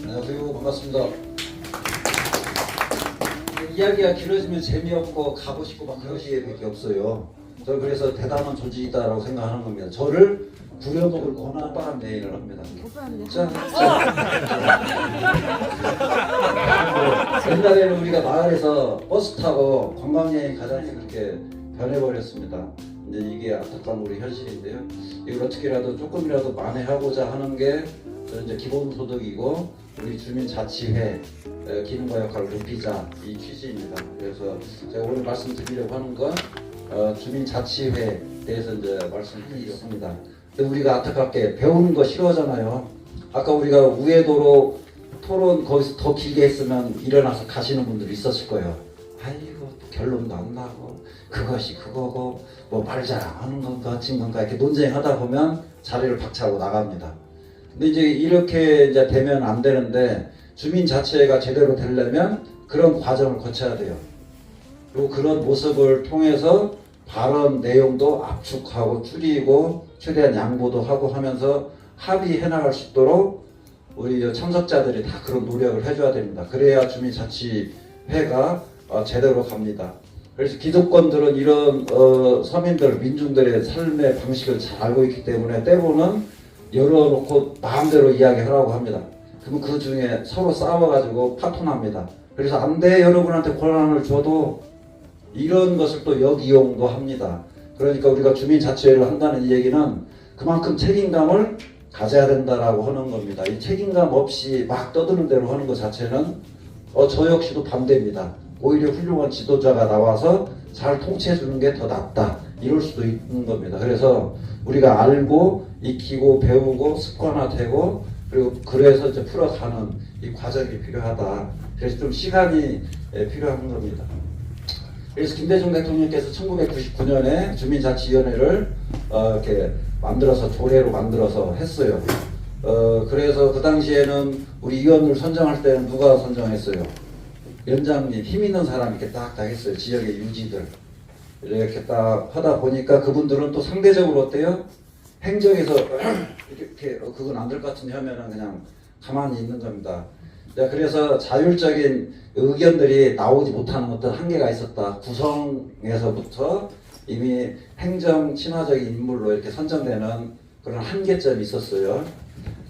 안녕하세요. 반갑습니다. 이야기가 길어지면 재미없고 가고 싶고 막 그런 시에밖에 없어요. 저는 그래서 대단한 조직이다라고 생각하는 겁니다. 저를 부려먹을 권한 바람 내인을 합니다. 자, 옛날에는 우리가 마을에서 버스 타고 관광여행 가자니 그렇게 변해버렸습니다. 이제 이게 안타까운 우리 현실인데요. 이걸 어떻게라도 조금이라도 만회하고자 하는 게 이제 기본소득이고 우리 주민자치회 기능과 역할을 높이자 이 취지입니다. 그래서 제가 오늘 말씀드리려고 하는 건 주민자치회에 대해서 이제 말씀드리려고 합니다. 근데 우리가 안타깝게 배우는 거 싫어하잖아요. 아까 우리가 우회도로 토론 거기서 더 길게 했으면 일어나서 가시는 분들이 있었을 거예요. 아이고 결론도 안 나고 그것이 그거고 뭐 말 잘 안 하는 건가 같은 건가 이렇게 논쟁하다 보면 자리를 박차고 나갑니다. 근데 이제 이렇게 이제 되면 안 되는데 주민 자체가 제대로 되려면 그런 과정을 거쳐야 돼요. 그리고 그런 모습을 통해서 발언 내용도 압축하고 줄이고 최대한 양보도 하고 하면서 합의해 나갈 수 있도록 우리 참석자들이 다 그런 노력을 해줘야 됩니다. 그래야 주민자치회가 제대로 갑니다. 그래서 기득권들은 이런 서민들, 민중들의 삶의 방식을 잘 알고 있기 때문에 때로는 열어놓고 마음대로 이야기하라고 합니다. 그러면 그 중에 서로 싸워가지고 파토납니다. 그래서 안 돼 여러분한테 권한을 줘도 이런 것을 또 역이용도 합니다. 그러니까 우리가 주민자치회를 한다는 이 얘기는 그만큼 책임감을 가져야 된다라고 하는 겁니다. 이 책임감 없이 막 떠드는 대로 하는 것 자체는 저 역시도 반대입니다. 오히려 훌륭한 지도자가 나와서 잘 통치해 주는 게 더 낫다 이럴 수도 있는 겁니다. 그래서 우리가 알고 익히고 배우고 습관화되고 그리고 그래서 이제 풀어가는 이 과정이 필요하다. 그래서 좀 시간이 필요한 겁니다. 그래서 김대중 대통령께서 1999년에 주민자치위원회를 이렇게 만들어서 조례로 만들어서 했어요. 그래서 그 당시에는 우리 위원을 선정할 때는 누가 선정했어요? 위원장님, 힘 있는 사람 이렇게 딱딱 했어요. 지역의 유지들. 이렇게 딱 하다 보니까 그분들은 또 상대적으로 어때요? 행정에서 이렇게 그건 안 될 것 같은데 하면은 그냥 가만히 있는 겁니다. 그래서 자율적인 의견들이 나오지 못하는 어떤 한계가 있었다. 구성에서부터 이미 행정 친화적인 인물로 이렇게 선정되는 그런 한계점이 있었어요.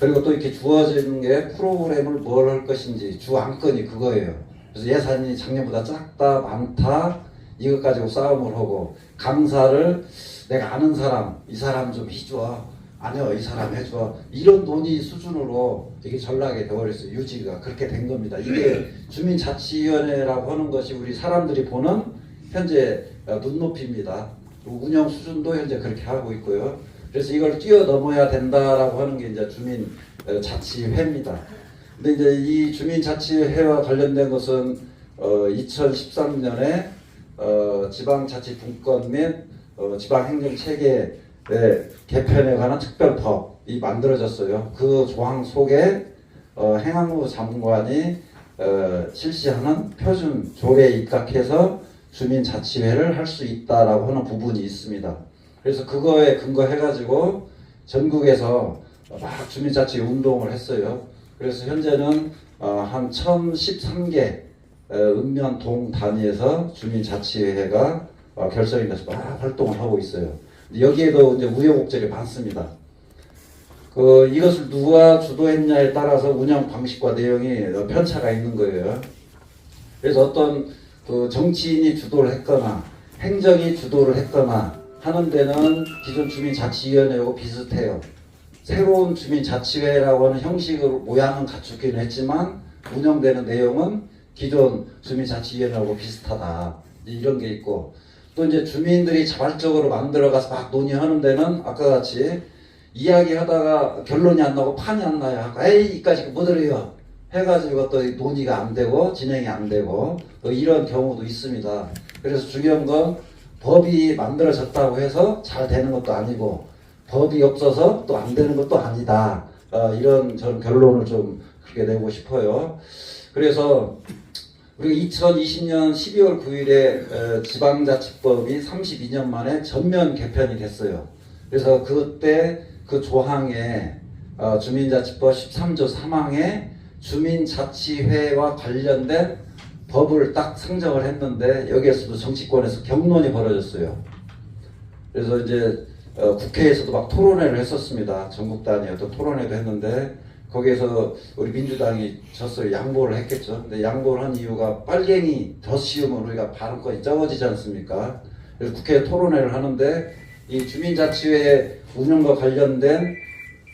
그리고 또 이렇게 주어지는 게 프로그램을 뭘 할 것인지 주 안건이 그거예요. 그래서 예산이 작년보다 작다 많다 이것 가지고 싸움을 하고 강사를 내가 아는 사람 이 사람 좀 해줘 아니요 이 사람 해줘 이런 논의 수준으로 이게 전락이 되어버렸어요. 유지가 그렇게 된 겁니다. 이게 주민자치위원회라고 하는 것이 우리 사람들이 보는 현재 눈높이입니다. 운영 수준도 현재 그렇게 하고 있고요. 그래서 이걸 뛰어넘어야 된다라고 하는 게 이제 주민자치회입니다. 근데 이제 이 주민자치회와 관련된 것은 2013년에 지방자치분권 및 지방행정체계 개편에 관한 특별법이 만들어졌어요. 그 조항 속에 행안부 장관이 실시하는 표준 조례에 입각해서 주민자치회를 할 수 있다라고 하는 부분이 있습니다. 그래서 그거에 근거해가지고 전국에서 막 주민자치 운동을 했어요. 그래서 현재는 한 1013개 읍면 동 단위에서 주민자치회가 결성이 돼서 막 활동을 하고 있어요. 여기에도 이제 우여곡절이 많습니다. 이것을 누가 주도했냐에 따라서 운영 방식과 내용이 편차가 있는 거예요. 그래서 어떤 정치인이 주도를 했거나 행정이 주도를 했거나 하는 데는 기존 주민자치위원회하고 비슷해요. 새로운 주민자치회라고 하는 형식으로 모양은 갖추기는 했지만 운영되는 내용은 기존 주민자치위원회하고 비슷하다. 이런 게 있고 또 이제 주민들이 자발적으로 만들어가서 막 논의하는 데는 아까 같이 이야기하다가 결론이 안 나고 판이 안 나요. 에이 이까지 못 들어요. 해가지고 또 논의가 안 되고 진행이 안 되고 또 이런 경우도 있습니다. 그래서 중요한 건 법이 만들어졌다고 해서 잘 되는 것도 아니고 법이 없어서 또 안 되는 것도 아니다. 이런 저는 결론을 좀 그렇게 내고 싶어요. 그래서 우리가 2020년 12월 9일에 지방자치법이 32년 만에 전면 개편이 됐어요. 그래서 그때 그 조항에 주민자치법 13조 3항에 주민자치회와 관련된 법을 딱 상정을 했는데 여기에서도 정치권에서 격론이 벌어졌어요. 그래서 이제 국회에서도 막 토론회를 했었습니다. 전국 단위에도 토론회도 했는데 거기에서 우리 민주당이 졌어요. 양보를 했겠죠. 근데 양보를 한 이유가 빨갱이 더 씌우면 우리가 발언권이 적어지지 않습니까? 그래서 국회 토론회를 하는데 이 주민자치회 운영과 관련된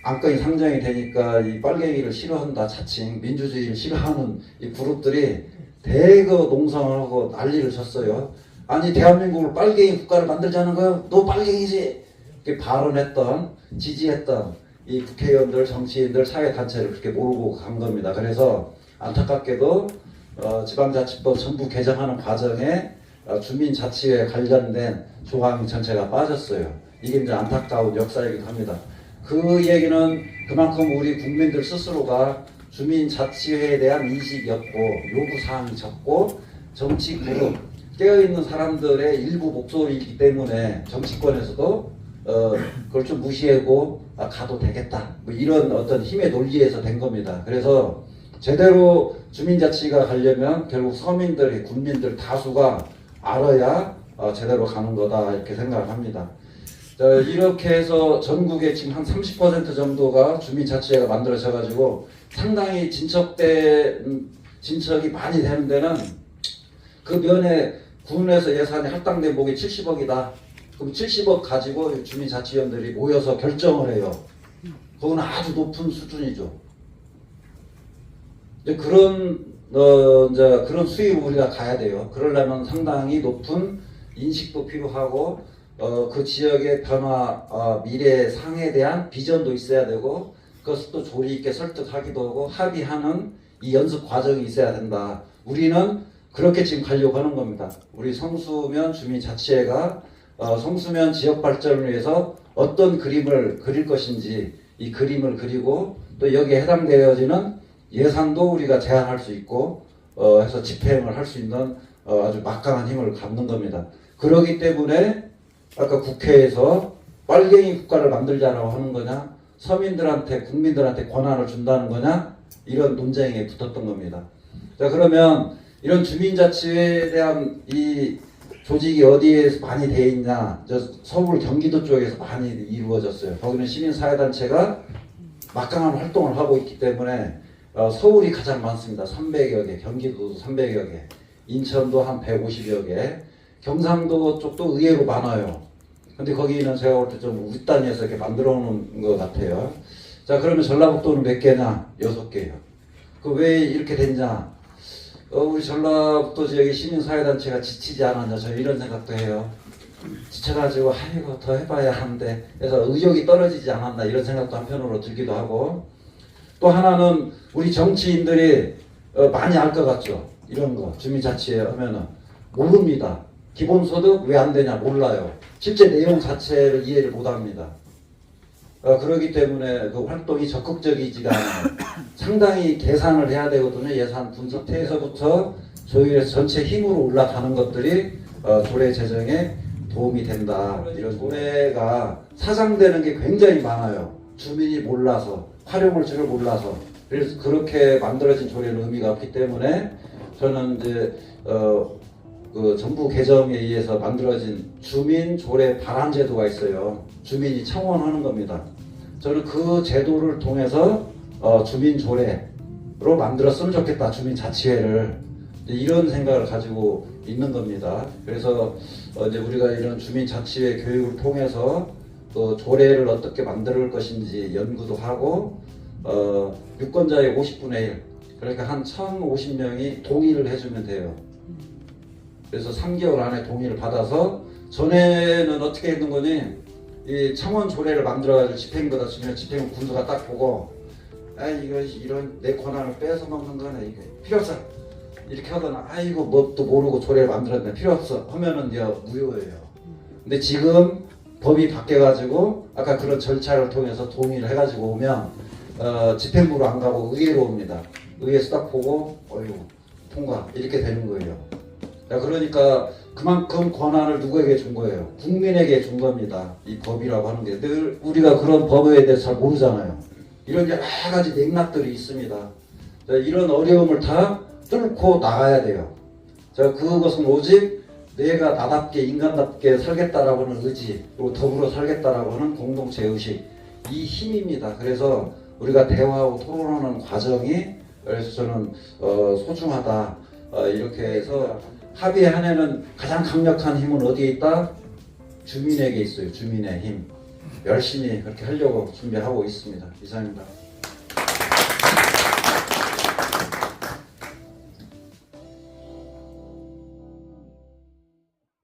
안건이 상정이 되니까 이 빨갱이를 싫어한다, 자칭 민주주의를 싫어하는 이 그룹들이 대거 농성을 하고 난리를 쳤어요. 아니 대한민국을 빨갱이 국가를 만들자는 거야? 너 빨갱이지? 이렇게 발언했던, 지지했던 이 국회의원들, 정치인들, 사회단체를 그렇게 몰고 간 겁니다. 그래서 안타깝게도 지방자치법 전부 개정하는 과정에 주민자치에 관련된 조항 전체가 빠졌어요. 이게 이제 안타까운 역사이기도 합니다. 그 얘기는 그만큼 우리 국민들 스스로가 주민자치회에 대한 인식이 없고 요구사항이 적고 정치 그룹 깨어있는 사람들의 일부 목소리이기 때문에 정치권에서도 그걸 좀 무시하고 가도 되겠다 뭐 이런 어떤 힘의 논리에서 된 겁니다. 그래서 제대로 주민자치가 가려면 결국 서민들이 군민들 다수가 알아야 제대로 가는 거다 이렇게 생각을 합니다. 이렇게 해서 전국에 지금 한 30% 정도가 주민자치회가 만들어져 가지고 상당히 진척이 많이 되는 데는 그 면에 군에서 예산이 할당된 목이 70억이다. 그럼 70억 가지고 주민자치위원들이 모여서 결정을 해요. 그건 아주 높은 수준이죠. 이제 그런 수입 우리가 가야 돼요. 그러려면 상당히 높은 인식도 필요하고 그 지역의 변화, 미래 상에 대한 비전도 있어야 되고 그것을 또 조리 있게 설득하기도 하고 합의하는 이 연습 과정이 있어야 된다. 우리는 그렇게 지금 가려고 하는 겁니다. 우리 성수면 주민자치회가 성수면 지역 발전을 위해서 어떤 그림을 그릴 것인지 이 그림을 그리고 또 여기에 해당되어지는 예산도 우리가 제한할 수 있고 해서 집행을 할 수 있는 아주 막강한 힘을 갖는 겁니다. 그러기 때문에 아까 국회에서 빨갱이 국가를 만들자라고 하는 거냐 서민들한테 국민들한테 권한을 준다는 거냐 이런 논쟁에 붙었던 겁니다. 자 그러면 이런 주민자치회에 대한 이 조직이 어디에서 많이 돼 있냐? 서울 경기도 쪽에서 많이 이루어졌어요. 거기는 시민사회단체가 막강한 활동을 하고 있기 때문에 서울이 가장 많습니다. 300여 개, 경기도도 300여 개, 인천도 한 150여 개, 경상도 쪽도 의외로 많아요. 근데 거기는 제가 볼 때 좀 윗단위에서 이렇게 만들어 놓은 것 같아요. 자 그러면 전라북도는 몇 개냐? 6개요. 그 왜 이렇게 됐냐? 우리 전라북도 지역의 시민사회단체가 지치지 않았냐 저는 이런 생각도 해요. 지쳐가지고 아이고 더 해봐야 하는데 그래서 의욕이 떨어지지 않았나 이런 생각도 한편으로 들기도 하고 또 하나는 우리 정치인들이 많이 알 것 같죠. 이런 거 주민자치회 하면은 모릅니다. 기본소득 왜 안 되냐 몰라요. 실제 내용 자체를 이해를 못합니다. 그렇기 때문에 그 활동이 적극적이지가 않아요. 상당히 계산을 해야 되거든요. 예산 분석에서부터 조율해서 전체 힘으로 올라가는 것들이 조례 제정에 도움이 된다. 이런 조례가 사장되는 게 굉장히 많아요. 주민이 몰라서 활용할 줄을 몰라서 그래서 그렇게 만들어진 조례는 의미가 없기 때문에 저는 이제 그 정부 개정에 의해서 만들어진 주민 조례 발안 제도가 있어요. 주민이 청원하는 겁니다. 저는 그 제도를 통해서 주민 조례로 만들었으면 좋겠다. 주민 자치회를 이런 생각을 가지고 있는 겁니다. 그래서 이제 우리가 이런 주민 자치회 교육을 통해서 조례를 어떻게 만들 것인지 연구도 하고 유권자의 50분의 1 그러니까 한 1050명이 동의를 해주면 돼요. 그래서 3개월 안에 동의를 받아서 전에는 어떻게 했는 거니 이 청원 조례를 만들어가지고 집행보다 주면 집행 군수가 딱 보고 이거 이런 내 권한을 뺏어 먹는 거네 이게 필요 없어 이렇게 하거나 이거 뭣도 모르고 조례를 만들었네 필요 없어 하면은 이제 무효예요. 근데 지금 법이 바뀌어가지고 아까 그런 절차를 통해서 동의를 해가지고 오면 집행부로 안 가고 의회로 옵니다. 의회에서 딱 보고 어이구 통과 이렇게 되는 거예요. 그러니까 그만큼 권한을 누구에게 준 거예요? 국민에게 준 겁니다. 이 법이라고 하는 게 늘 우리가 그런 법에 대해서 잘 모르잖아요. 이런 여러 가지 맥락들이 있습니다. 이런 어려움을 다 뚫고 나가야 돼요. 그것은 오직 내가 나답게 인간답게 살겠다라고 하는 의지, 그리고 더불어 살겠다라고 하는 공동체 의식, 이 힘입니다. 그래서 우리가 대화하고 토론하는 과정이 그래서 저는 소중하다. 이렇게 해서 합의 안에는 가장 강력한 힘은 어디에 있다? 주민에게 있어요. 주민의 힘. 열심히 그렇게 하려고 준비하고 있습니다. 이상입니다.